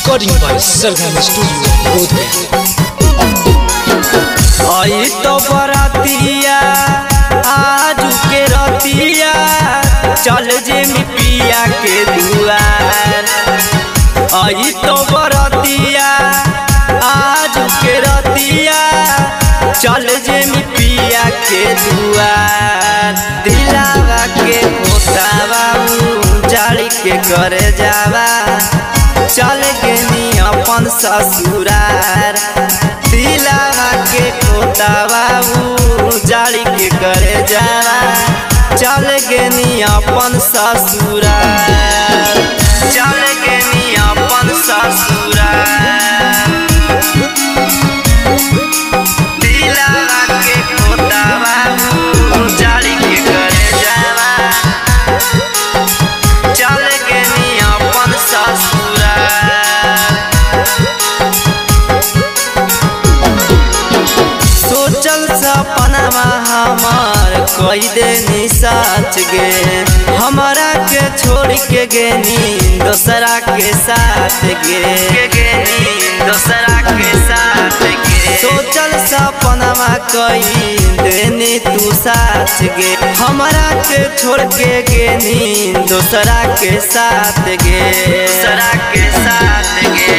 Recording by Sargam studio Bodhgaya. आई तो बरातिया आज के रतिया चल जे पिया के दुआर। आई तो बरातिया आज के रतिया चल जे पिया के दुआर। दिलावा के खोतावा जाड़ी के करे जावा चल गेनी अपन ससुरार। दिलावा के खोतावा जाड़ी के करे जावा चल गेनी अपन ससुरार। चल गेनी अपन ससुरार। दिलावा के खोतावा जाड़ी के करे जावा चल गेनी अपन ससुरार। सोचल सपनावा हमार कई देनी सच गे। हमारा के छोड़ के गेनी दोसरा के साथ गे। दोसरा के साथ गे। सोचल सपनावा कई देनी तू सच गे। हमारा के छोड़ के गेनी दोसरा के साथ गे। दोसरा के साथ गे।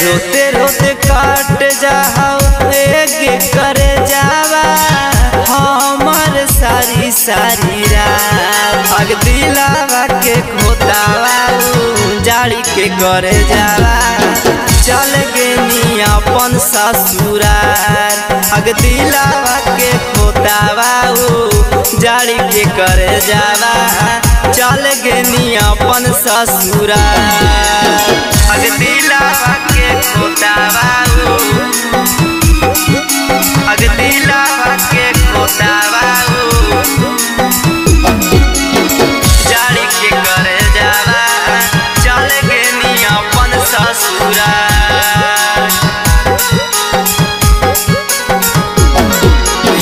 रोते रोते काट जाओ गे करे जावा हमर सारी सारी रात। अग दिलावा के खोतावा जाड़ी के करे जावा चल गेनी अपन ससुरार। अग दिलावा के खोतावा जाड़ी के करे जावा चल गेनी अपन ससुरार। अग दिलावा के खोतावा अग दिलावा के खोतावा जाड़ी के करे जावा चल गेनी अपन ससुरार।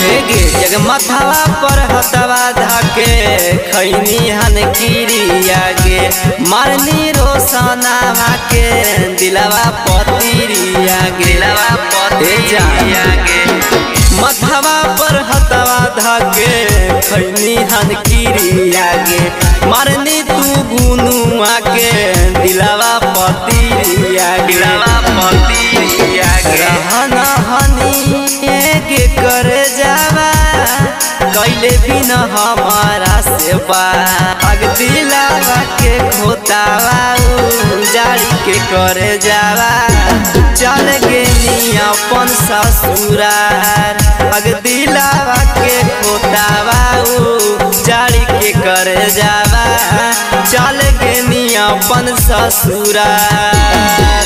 हेगे जग मथवा पर हथवा धाके खैनी हन किरिया गे। मारनी रोशनावा के दिलवा पतिरिया गे। दिलवा पतिरिया गे। मथवा पर हथवा धाके खैनी हन किरिया गे। मारनी तू गुनुआ के दिलवा पतिरिया गे। दिलवा पतिरिया गे। रहना हनी के करे जावा कैले भी न हमारा सेवा। अग दिलावा के खोतावा जाड़ी के करे जावा चल गेनी अपन ससुरार। अग दिलावा के खोतावा जाड़ी के करे जावा चल गेनी अपन ससुरार।